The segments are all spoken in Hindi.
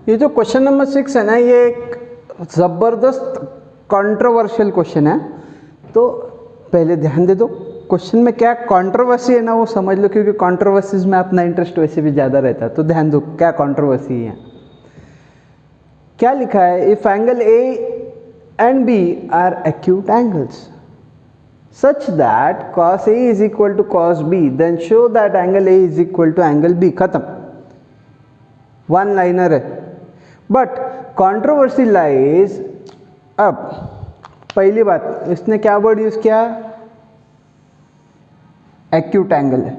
ये जो क्वेश्चन नंबर 6 है ना, ये एक ज़बरदस्त कंट्रोवर्शियल क्वेश्चन है। तो पहले ध्यान दे दो क्वेश्चन में क्या कंट्रोवर्सी है ना, वो समझ लो, क्योंकि कंट्रोवर्सीज में अपना इंटरेस्ट वैसे भी ज़्यादा रहता है। तो ध्यान दो क्या कंट्रोवर्सी है। क्या लिखा है, if angle A and B are acute angles such that cos A is equal to cos B, then show that angle A is equal to angle B। खत्म, वन लाइनर है। बट कंट्रोवर्सी लाइज, अब पहली बात इसने क्या वर्ड यूज किया, एक्यूट एंगल है।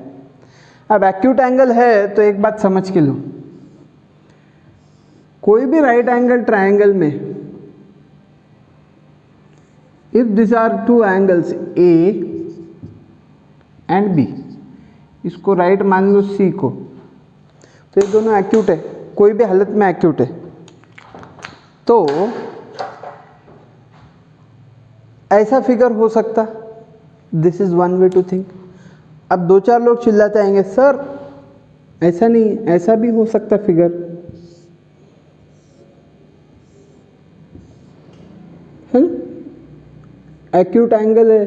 अब एक्यूट एंगल है तो एक बात समझ के लो, कोई भी राइट एंगल ट्रायंगल में if these are two angles A and B, इसको राइट मान लो C को, तो ये दोनों एक्यूट है, कोई भी हालत में एक्यूट है। तो ऐसा फिगर हो सकता, this is one way to think. अब दो चार लोग चिल्लाते आएंगे, सर ऐसा नहीं, ऐसा भी हो सकता फिगर है। एक्यूट एंगल है,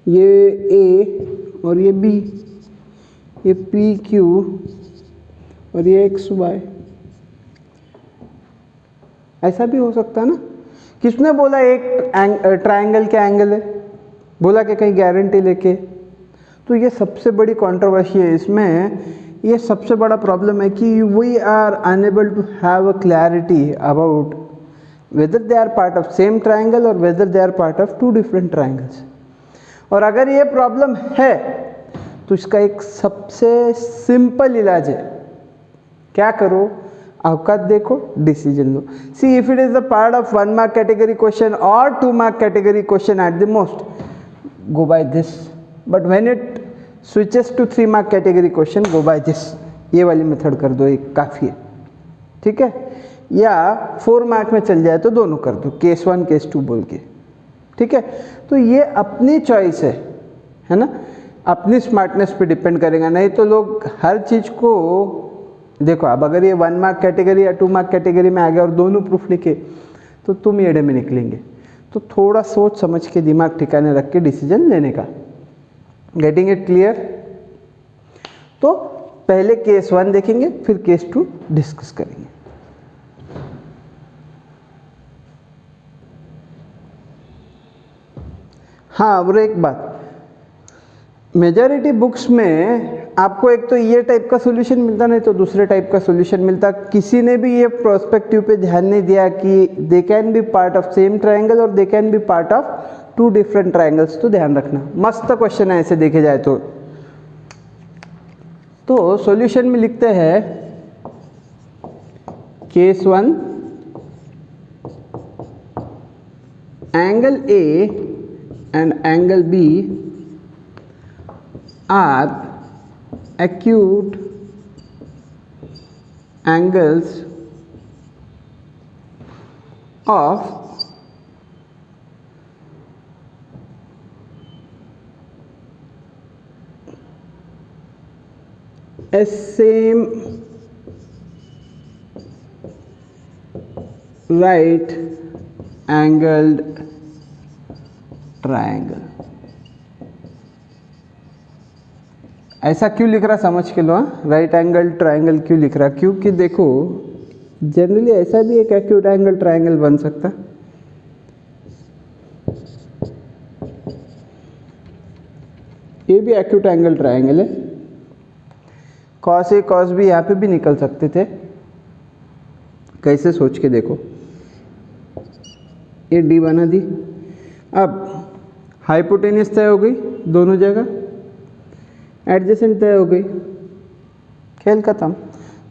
ये ए और ये बी, ये पी क्यू और ये एक्स वाई, ऐसा भी हो सकता है ना। किसने बोला एक ट्रायंगल क्या एंगल है, बोला कि कहीं गारंटी लेके। तो ये सबसे बड़ी कंट्रोवर्सी है इसमें। ये सबसे बड़ा प्रॉब्लम है कि we are unable to have a clarity about whether they are part of same triangle or whether they are part of two different triangles। और अगर ये प्रॉब्लम है तो इसका एक सबसे सिंपल इलाज है, क्या करो, औकात देखो, डिसीजन लो। See if it is the part of 1 mark category question और 2 mark category question at the most, go by this, but when it switches to 3 mark category question, go by this. ये वाली मेथड कर दो, एक काफ़ी है, ठीक है। या 4 मार्क में चल जाए तो दोनों कर दो, केस 1 केस 2 बोल के, ठीक है। तो ये अपनी चॉइस है ना, अपनी स्मार्टनेस पे डिपेंड करेगा। नहीं तो लोग हर चीज़ को देखो, अब अगर ये 1 मार्क कैटेगरी या 2 मार्क कैटेगरी में आ गया और दोनों प्रूफ लिखे तो तुम एड़े में निकलेंगे। तो थोड़ा सोच समझ के दिमाग ठिकाने रख के डिसीजन लेने का। Getting it clear. तो पहले केस 1 देखेंगे, फिर केस 2 डिस्कस करेंगे। हाँ, और एक बात, मेजॉरिटी बुक्स में आपको एक तो ये टाइप का सॉल्यूशन मिलता, नहीं तो दूसरे टाइप का सॉल्यूशन मिलता। किसी ने भी ये प्रोस्पेक्टिव पे ध्यान नहीं दिया कि they can be part of same triangle और they can be part of 2 different triangles. तो ध्यान रखना, मस्त क्वेश्चन है ऐसे देखे जाए तो सॉल्यूशन में लिखते हैं case 1, angle A and angle B are acute angles of a same right angled triangle. ऐसा क्यों लिख रहा समझ के लो, राइट एंगल ट्रायंगल क्यों लिख रहा, क्योंकि देखो जनरली ऐसा भी एक एक्यूट एंगल ट्रायंगल बन सकता। ये भी एक्यूट एंगल ट्रायंगल है, कॉस ए कॉस बी यहाँ पे भी निकल सकते थे। कैसे, सोच के देखो, ये डी बना दी। अब हाइपोटेनियस तय हो गई दोनों जगह, एडजेसेंट तय हो गई, खेल खत्म।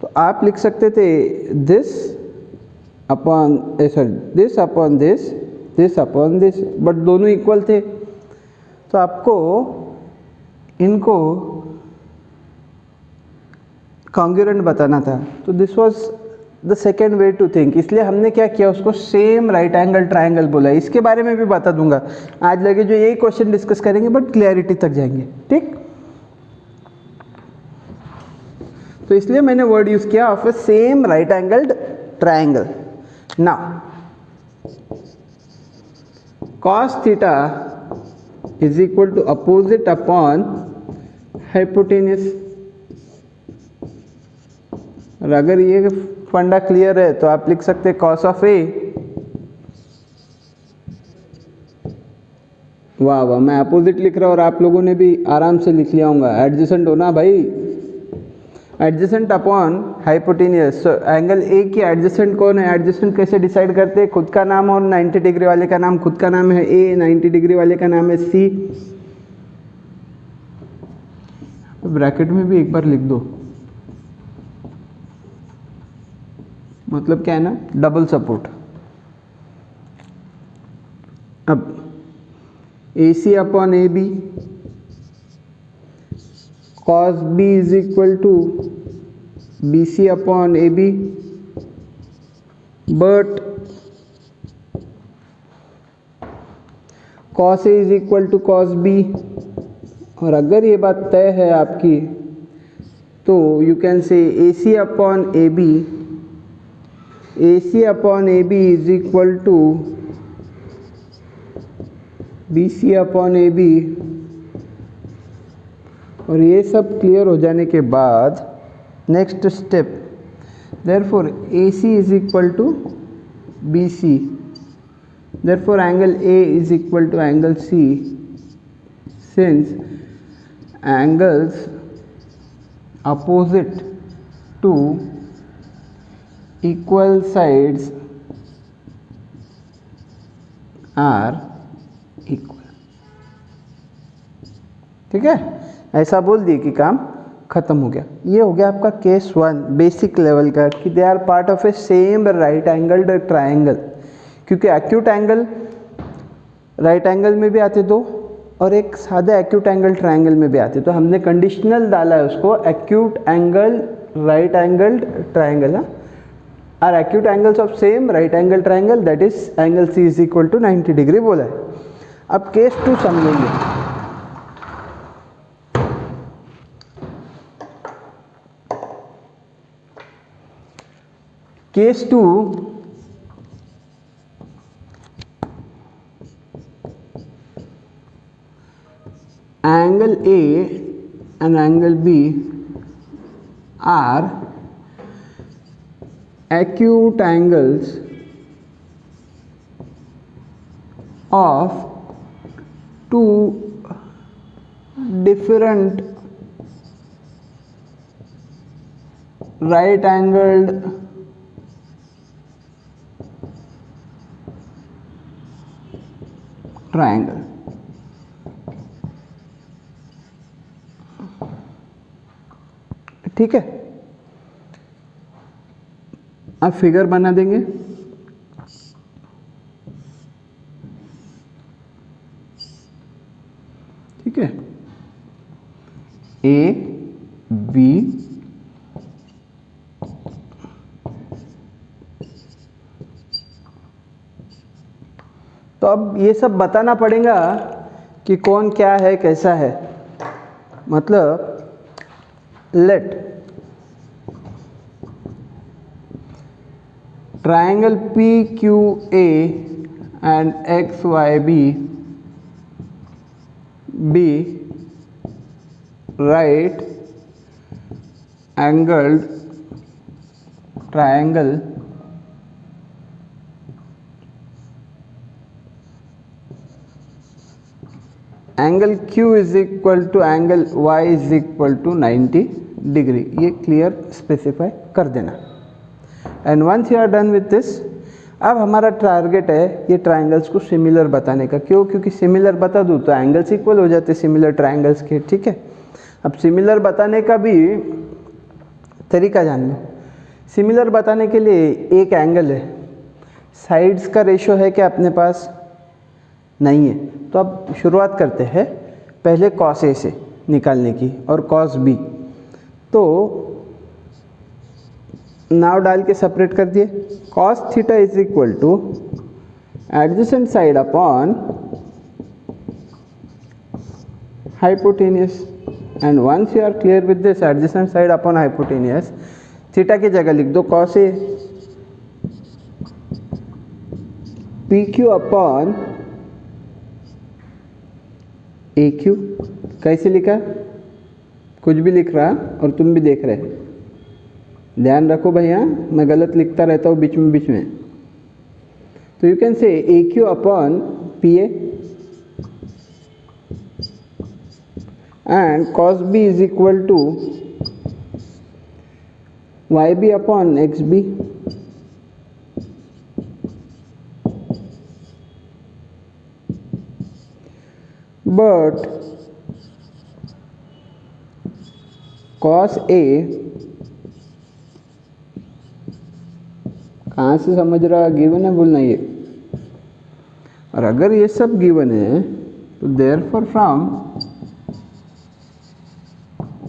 तो आप लिख सकते थे this upon this upon this upon this, but दोनों इक्वल थे। तो आपको इनको कॉन्ग्रुएंट बताना था। तो this was the second way to think. इसलिए हमने क्या किया, उसको सेम राइट एंगल ट्रायंगल बोला। इसके बारे में भी बता दूंगा, आज लगे जो यही क्वेश्चन डिस्कस करेंगे बट क्लैरिटी तक जाएंगे, ठीक। तो इसलिए मैंने वर्ड यूज किया of a same right angled triangle. Now cos theta is equal to opposite upon hypotenuse. और अगर ये फंडा क्लियर है तो आप लिख सकते हैं cos ऑफ ए. वाह वाह, मैं अपोजिट लिख रहा हूँ और आप लोगों ने भी आराम से लिख लिया होगा. एडजेसेंट होना भाई, adjacent upon hypotenuse. Angle A की एडजेसेंट कौन है? एडजेसेंट कैसे डिसाइड करते हैं? खुद का नाम और 90 डिग्री वाले का नाम. खुद का नाम है ए, 90 डिग्री वाले का नाम है सी. ब्रैकेट में भी एक बार लिख दो, मतलब क्या है ना, डबल सपोर्ट. अब A C upon A B, cos b is equal to bc upon ab, but cos a is equal to cos b. और अगर ये बात तय है आपकी तो you can say ac upon ab, ac upon ab is equal to bc upon ab. और ये सब क्लियर हो जाने के बाद next step, therefore AC is equal to BC, therefore angle A is equal to angle C, since angles opposite to equal sides are equal. ठीक है, ऐसा बोल दिए कि काम खत्म हो गया. ये हो गया आपका केस 1 बेसिक लेवल का, कि they are part of a same right angled triangle. क्योंकि एक्यूट एंगल राइट एंगल में भी आते दो और एक सादा एक्यूट एंगल ट्राइंगल में भी आते, तो हमने कंडीशनल डाला है उसको acute angle right angled triangle. Are acute angles of same right angle triangle, that is angle C is equal to 90 degree बोला है. अब केस 2 समझेंगे. Case 2, angle A and angle B are acute angles of two different right angled triangle. ठीक है, अब फिगर बना देंगे. ठीक है, ए बी तो अब ये सब बताना पड़ेगा कि कौन क्या है कैसा है. मतलब let triangle PQA and XYB be right angled triangle angle Q is equal to angle Y is equal to 90 degree. ये क्लियर स्पेसिफाई कर देना. And once you are done with this, अब हमारा टारगेट है ये ट्राइंगल्स को सिमिलर बताने का. क्यों? क्योंकि सिमिलर बता दूँ तो एंगल्स इक्वल हो जाते सिमिलर ट्राइंगल्स के. ठीक है, अब सिमिलर बताने का भी तरीका जान लो. सिमिलर बताने के लिए एक एंगल है, साइड्स का रेशो है क्या अपने पास? नहीं है. तो अब शुरुआत करते हैं पहले cos A से निकालने की और cos B. तो नाव डाल के सेपरेट कर दिए. cos theta is equal to adjacent side upon hypotenuse. And once you are clear with this adjacent side upon hypotenuse, theta की जगह लिख दो cos A P Q upon A Q. कैसे लिखा? कुछ भी लिख रहा और तुम भी देख रहे, ध्यान रखो भैया, मैं गलत लिखता रहता हूँ बीच में। तो you can say A Q upon P A and cos B is equal to Y B upon X B. But cos A कहाँ से समझ रहा? गिवन है बोलना ये। और अगर ये सब गिवन है तो देयरफॉर फ्रॉम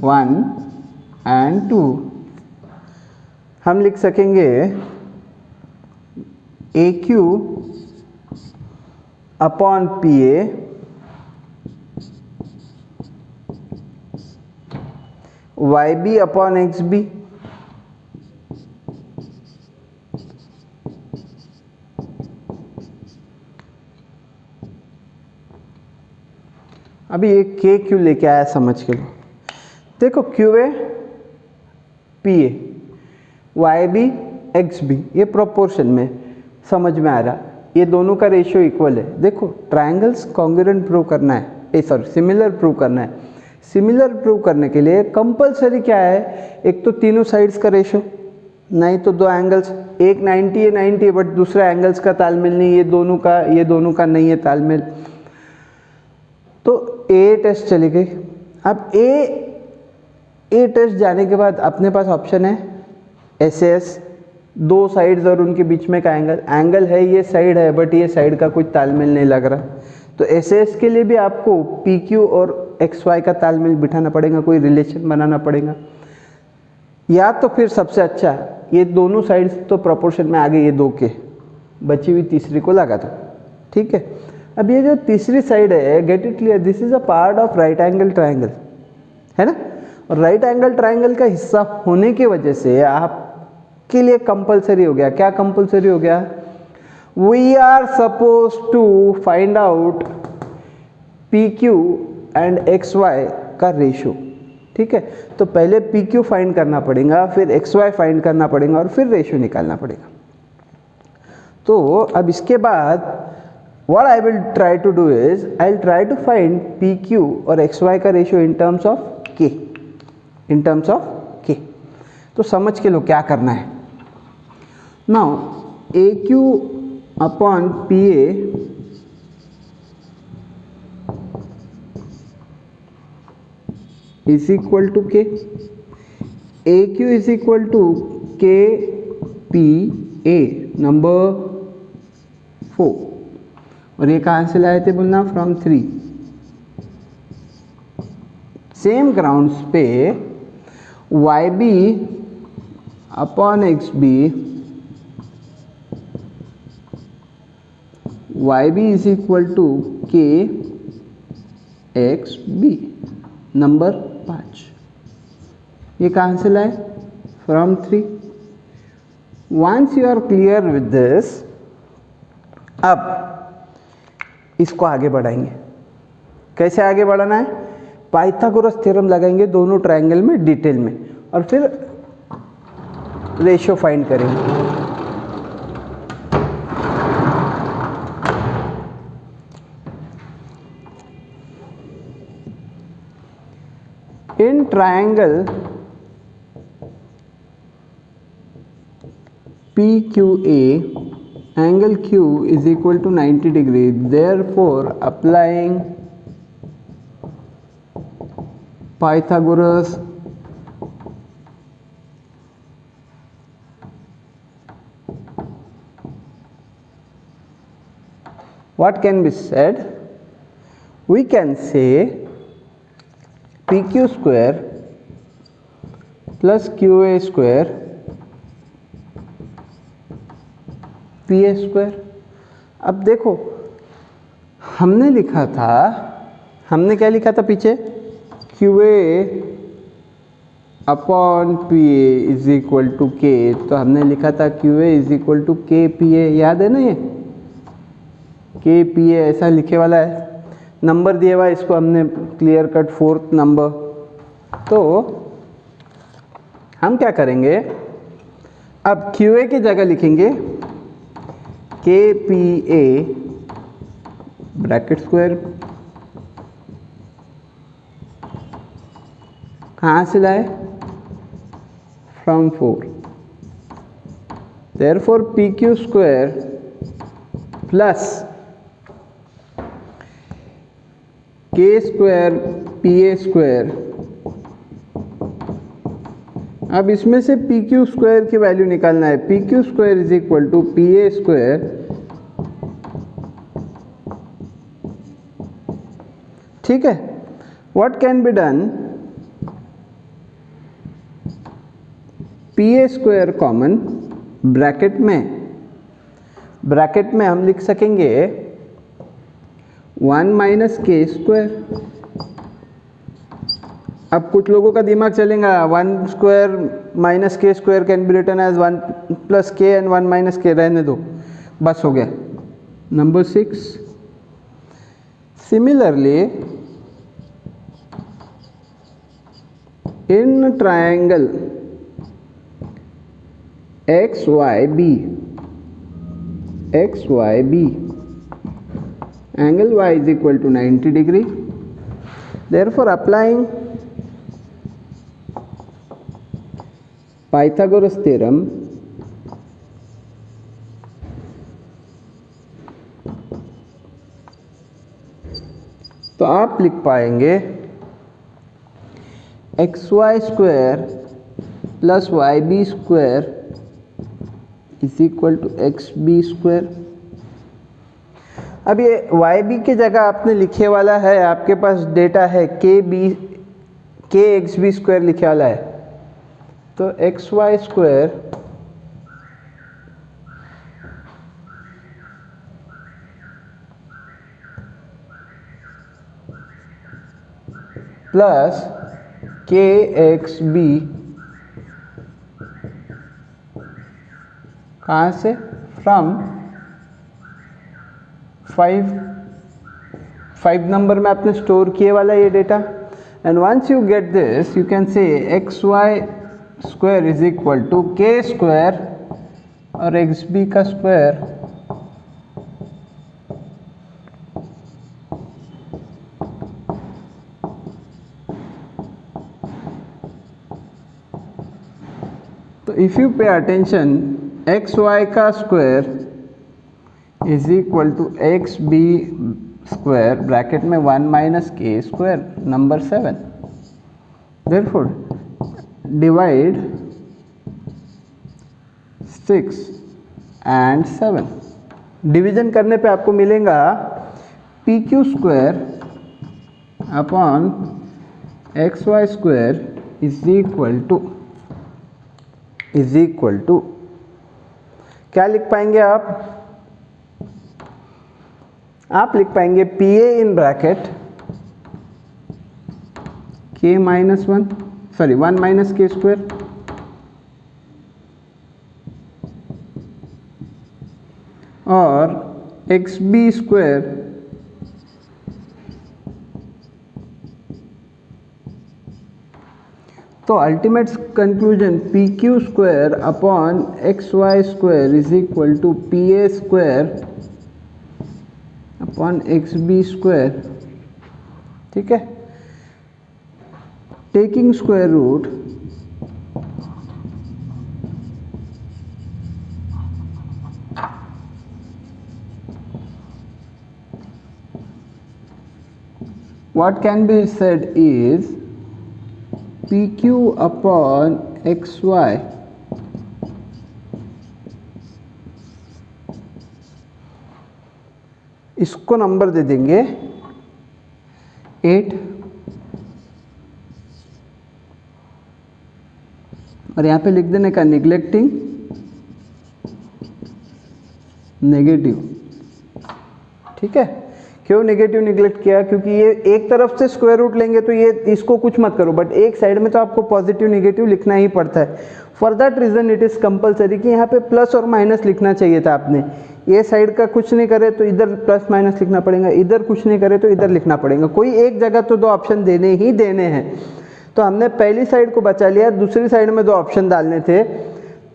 1 and 2 हम लिख सकेंगे A Q upon P A Y B upon X B. अभी ये के क्यू लेके आया समझ के लो। देखो Q A P A Y B X B, ये प्रोपोर्शन में समझ में आ रहा, ये दोनों का रेशियो इक्वल है। देखो ट्रायंगल्स कॉन्ग्रुएंट प्रूव करना है, सिमिलर प्रूव करना है। सिमिलर प्रूव करने के लिए कंपलसरी क्या है? एक तो तीनों साइड्स का रेशियो, नहीं तो दो एंगल्स, एक 90 है 90 बट दूसरा एंगल्स का तालमेल नहीं, ये दोनों का नहीं है तालमेल, तो ए टेस्ट चली गई। अब ए टेस्ट जाने के बाद अपने पास ऑप्शन है एस, दो साइड्स और उनके बीच में का एंगल है, ये साइड है बट ये साइड का कुछ तालमेल नहीं लग रहा, तो एस के लिए भी आपको पी क्यू और एक्स वाई का तालमेल बिठाना पड़ेगा, कोई रिलेशन बनाना पड़ेगा। या तो फिर सबसे अच्छा ये दोनों साइड्स तो प्रोपोर्शन में आ गए, ये दो के बची हुई तीसरी को लगा दो, ठीक है। अब ये जो तीसरी साइड है, get it clear, this is a part of right angle triangle, है ना। और राइट एंगल ट्रायंगल का हिस्सा होने की वजह से आपके लिए कंपलसरी हो गया, क्या कंपलसरी हो गया? We are suppose to find out P Q and X Y का रेशियो, ठीक है। तो पहले पी क्यू फाइंड करना पड़ेगा, फिर एक्स वाई फाइंड करना पड़ेगा और फिर रेशियो निकालना पड़ेगा। तो अब इसके बाद what I will try to do is I will try to find PQ और XY का ratio in terms of K। तो समझ के लो क्या करना है। Now AQ upon PA is equal to K। AQ is equal to KPA number 4। और ये कहाँ से लाए थे बोलना? फ्रॉम 3। सेम ग्राउंड्स पे Y B upon X B, Y B is equal to K X B number 5। ये कहाँ से लाए? From 3। Once you are clear with this, अब इसको आगे बढ़ाएंगे। कैसे आगे बढ़ाना है? पाइथागोरस थ्योरम लगाएंगे दोनों ट्रायंगल में डिटेल में और फिर रेशियो फाइंड करेंगे। In triangle PQA angle Q is equal to 90 degree, therefore applying Pythagoras what can be said? We can say PQ square plus QA square PA square. अब देखो हमने क्या लिखा था पीछे? Q A upon P A is equal to K, तो हमने लिखा था Q A is equal to K P A, याद है ना ये के पी ए ऐसा लिखे वाला है, नंबर दिया हुआ है, इसको हमने क्लियर कट फोर्थ नंबर। तो हम क्या करेंगे, अब क्यू ए की जगह लिखेंगे के पी ए ब्रैकेट स्क्वायर, कहाँ से लाए, from 4, therefore P Q square plus K square P A square. अब इसमें से पी क्यू स्क्वायर की वैल्यू निकालना है, P Q square is equal to P A square, ठीक है। What can be done, P A square common, bracket में हम लिख सकेंगे 1 माइनस के स्क्वायर। अब कुछ लोगों का दिमाग चलेगा 1 square minus K square can be written as 1 plus K and 1 minus K, रहने दो, बस हो गया। Number 6, similarly in triangle XYB, angle Y is equal to 90 degree. Therefore, applying Pythagoras theorem, तो आप लिख पाएंगे XY square plus YB square is equal to XB square. अब ये YB की जगह आपने लिखे वाला है, आपके पास डेटा है KXB स्क्वायर लिखे वाला है, तो XY स्क्वायर प्लस KXB, कहाँ से, फ्रॉम 5 नंबर में आपने स्टोर किए वाला ये data. And once you get this you can say XY square is equal to K square और XB का स्क्वायर तो if you pay attention XY का square is equal to XB square, bracket में 1 minus K square, number 7। Therefore divide 6 and 7, division करने पे आपको मिलेगा P Q square upon XY square is equal to क्या लिख पाएंगे आप लिख पाएंगे P A in bracket K minus 1 minus K square और XB स्क्वायर तो ultimate conclusion P Q square upon XY square is equal to P A square upon XB square, ठीक है। Taking square root what can be said is PQ upon XY इसको नंबर दे देंगे 8 और यहाँ पे लिख देने का निग्लेक्टिंग नेगेटिव, ठीक है। क्यों नेगेटिव निगलेक्ट किया? क्योंकि ये एक तरफ से स्क्वायर रूट लेंगे तो ये इसको कुछ मत करो, बट एक साइड में तो आपको पॉजिटिव निगेटिव लिखना ही पड़ता है। For that reason it is compulsory कि यहाँ पे प्लस और माइनस लिखना चाहिए था आपने। ये साइड का कुछ नहीं करे तो इधर प्लस माइनस लिखना पड़ेगा, इधर कुछ नहीं करे तो इधर लिखना पड़ेगा। कोई एक जगह तो दो ऑप्शन देने ही देने हैं। तो हमने पहली साइड को बचा लिया, दूसरी साइड में दो ऑप्शन डालने थे,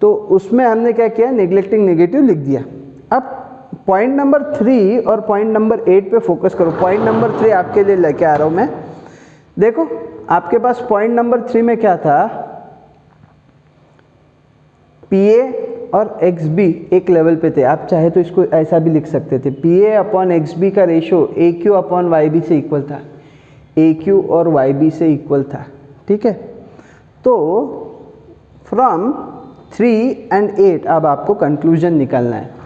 तो उसमें हमने क्या किया, नेग्लेक्टिंग नेगेटिव लिख दिया। अब पॉइंट नंबर 3 और पॉइंट नंबर 8 पे फोकस करो। पॉइंट नंबर 3 आपके लिए लेके आ रहा हूँ मैं। देखो आपके पास पॉइंट नंबर 3 में क्या था, PA और XB एक लेवल पे थे। आप चाहे तो इसको ऐसा भी लिख सकते थे, PA अपॉन XB का रेशो AQ अपॉन YB से इक्वल था, AQ और YB से इक्वल था, ठीक है। तो फ्रॉम 3 and 8 अब आपको कंक्लूजन निकालना है।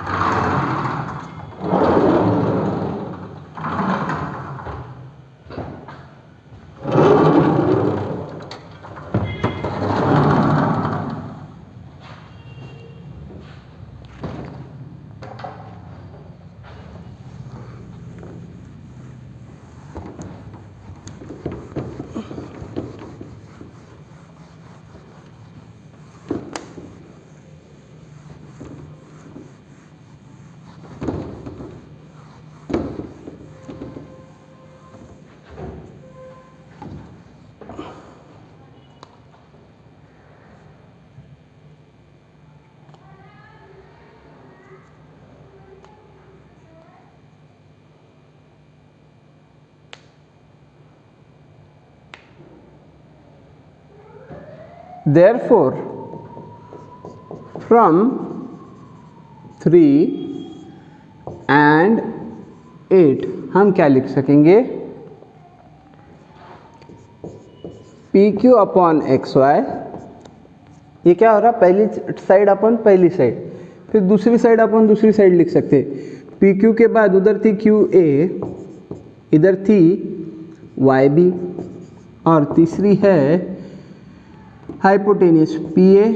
Therefore, from 3 and 8 हम क्या लिख सकेंगे, PQ अपॉन XY, ये क्या हो रहा, पहली साइड अपॉन पहली साइड, फिर दूसरी साइड अपॉन दूसरी साइड लिख सकते। PQ के बाद उधर थी QA, इधर थी YB, और तीसरी है हाइपोटेनियस PA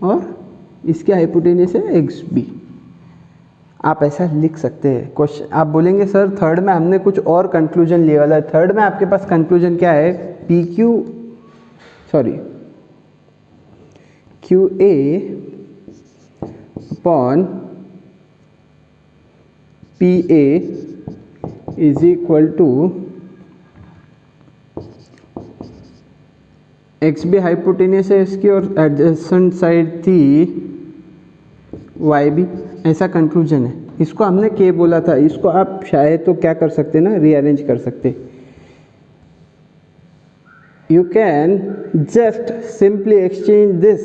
और इसके हाइपोटेनियस है XB। आप ऐसा लिख सकते हैं। क्वेश्चन आप बोलेंगे सर थर्ड में हमने कुछ और कंक्लूजन लिया वाला है। थर्ड में आपके पास कंक्लूजन क्या है, QA upon PA is equal to XB hypotenuse है इसकी और एडजेसेंट साइड थी YB, ऐसा कंक्लूजन है। इसको हमने K बोला था, इसको आप शायद तो क्या कर सकते ना, रीअरेंज कर सकते। You can just simply exchange this,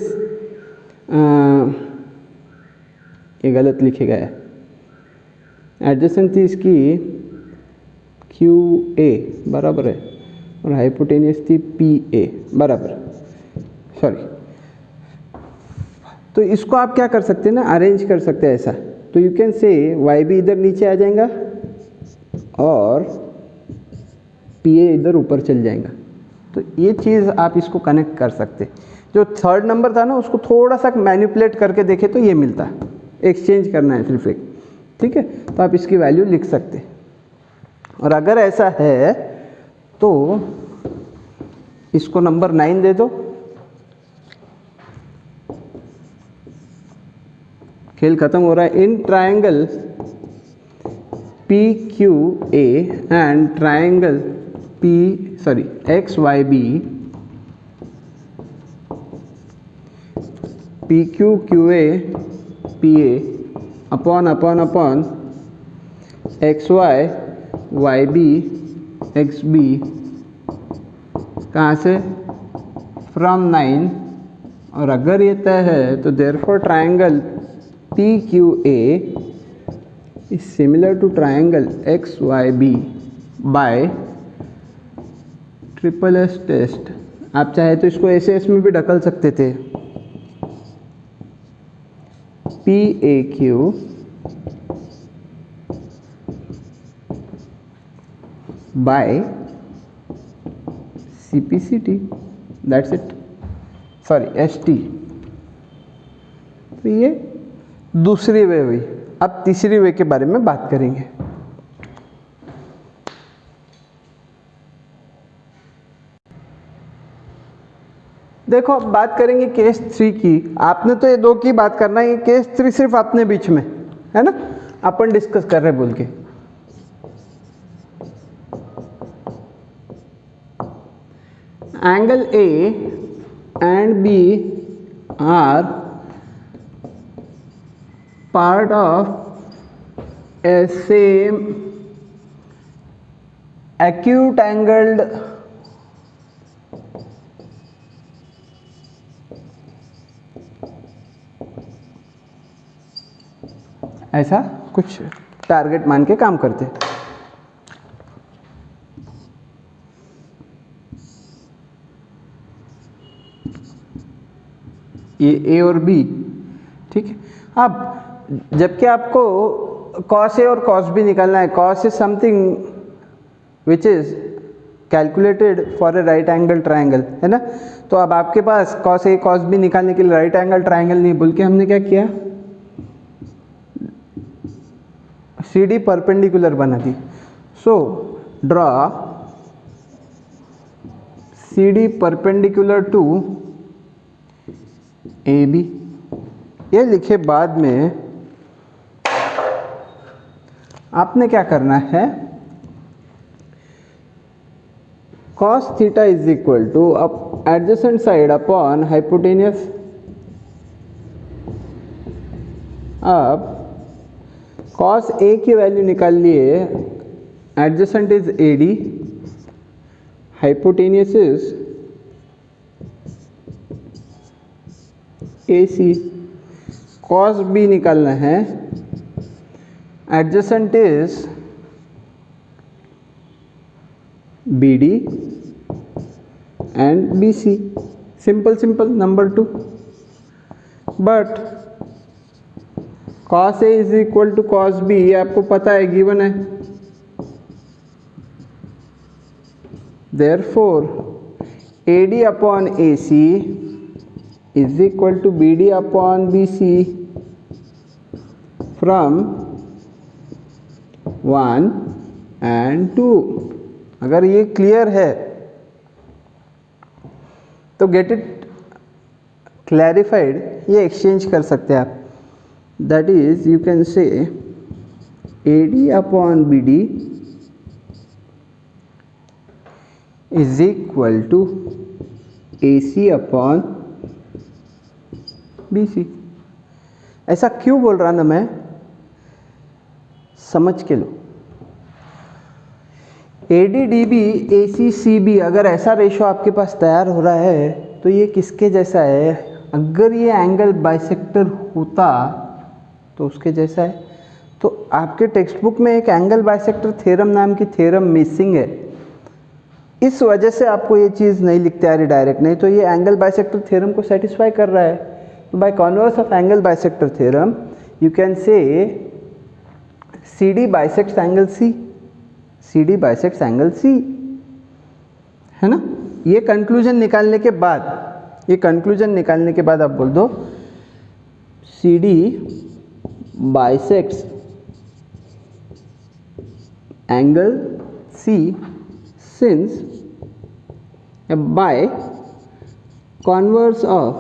ये गलत लिखे गया है, एडजेसेंट थी इसकी QA बराबर है और हाइपोटेनियस थी PA बराबर, सॉरी। तो इसको आप क्या कर सकते हैं ना, अरेंज कर सकते हैं ऐसा। तो यू कैन से YB इधर नीचे आ जाएगा और PA इधर ऊपर चल जाएगा। तो ये चीज़ आप इसको कनेक्ट कर सकते। जो थर्ड नंबर था ना उसको थोड़ा सा मैनिपुलेट करके देखे तो ये मिलता, एक्सचेंज करना है सिर्फ एक, ठीक है। तो आप इसकी वैल्यू लिख सकते। और अगर ऐसा है तो इसको नंबर 9 दे दो, खेल खत्म हो रहा है। In triangle PQA and triangle XYB, PQQA PA upon XY YB XB, कहाँ से, फ्रॉम 9। और अगर ये तय है तो therefore triangle PQA is similar to triangle XYB by SSS test. आप चाहे तो इसको SS में भी ढकल सकते थे, PAQ by CPCT, that's it, sorry ST। तो ये दूसरी वे हुई। अब तीसरी वे के बारे में बात करेंगे। देखो अब बात करेंगे केस 3 की। आपने तो ये 2 की बात करना है, केस 3 सिर्फ अपने बीच में है ना, अपन डिस्कस कर रहे बोल के। Angle A and B are part of a same acute angled ऐसा कुछ टारगेट मान के काम करते। ये ए और बी, ठीक है। अब जबकि आपको कॉस ए और कॉस बी निकालना है, cos is something which is calculated for a right angle triangle, है ना। तो अब आपके पास कॉस ए कॉस बी निकालने के लिए राइट एंगल ट्राइंगल नहीं बोल के हमने क्या किया, सी डी परपेंडिकुलर बना दी। So draw C D perpendicular to A B. ये लिखे बाद में आपने क्या करना है, cos theta is equal to adjacent side upon hypotenuse। अब cos A की वैल्यू निकाल लिए, adjacent is AD, hypotenuse is AC। cos B निकालना है, adjacent is BD and BC। simple number 2, but cos A is equal to cos B, ये आपको पता है, गिवन है। therefore AD upon AC is equal to BD upon BC from 1 and 2। अगर ये क्लियर है तो गेट इट क्लैरिफाइड, ये एक्सचेंज कर सकते हैं आप। That is you can say AD upon BD is equal to AC upon BC। ऐसा क्यों बोल रहा ना मैं, समझ के लो। ADDB ACCB अगर ऐसा रेशो आपके पास तैयार हो रहा है तो ये किसके जैसा है, अगर ये एंगल बाइसेक्टर होता तो उसके जैसा है। तो आपके टेक्स्ट बुक में एक एंगल बाइसेक्टर थ्योरम नाम की थ्योरम मिसिंग है, इस वजह से आपको ये चीज़ नहीं लिखते आ रही डायरेक्ट, नहीं तो ये एंगल बाइसेक्टर थ्योरम को सेटिस्फाई कर रहा है। तो by converse of angle bisector theorem you can say CD bisects angle C, CD bisects angle C, है ना। ये कंक्लूजन निकालने के बाद, आप बोल दो CD bisects angle C since by converse of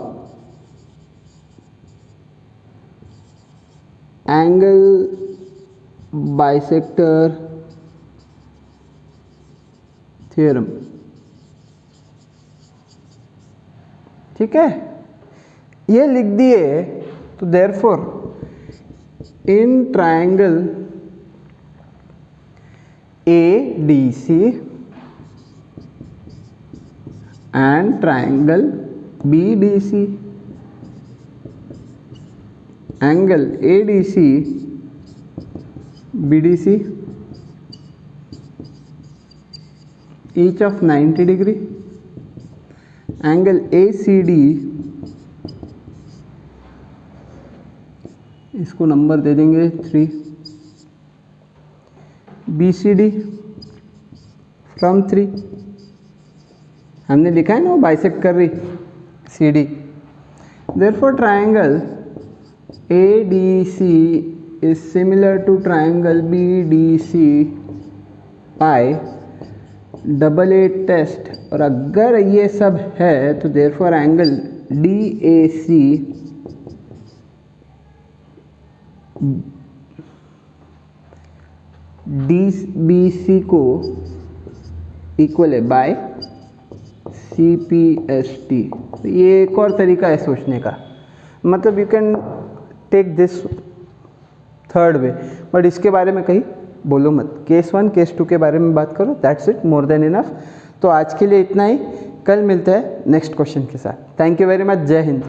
angle bisector theorem. ठीक है, ये लिख दिए तो therefore in triangle ADC and triangle BDC, angle ADC BDC each of 90 degree, angle ACD इसको नंबर दे देंगे 3, BCD फ्रॉम 3, हमने लिखा है ना वो बाइसेक्ट कर रही CD। therefore triangle ADC is similar to triangle BDC by double A test और अगर ये सब है तो देयरफॉर एंगल DAC DBC को इक्वल है बाय CPST। ये एक और तरीका है सोचने का, मतलब you can take this third way, but इसके बारे में कहीं बोलो मत। केस 1 केस 2 के बारे में बात करो, that's it, more than enough. तो आज के लिए इतना ही, कल मिलते हैं नेक्स्ट क्वेश्चन के साथ। थैंक यू वेरी मच, जय हिंद।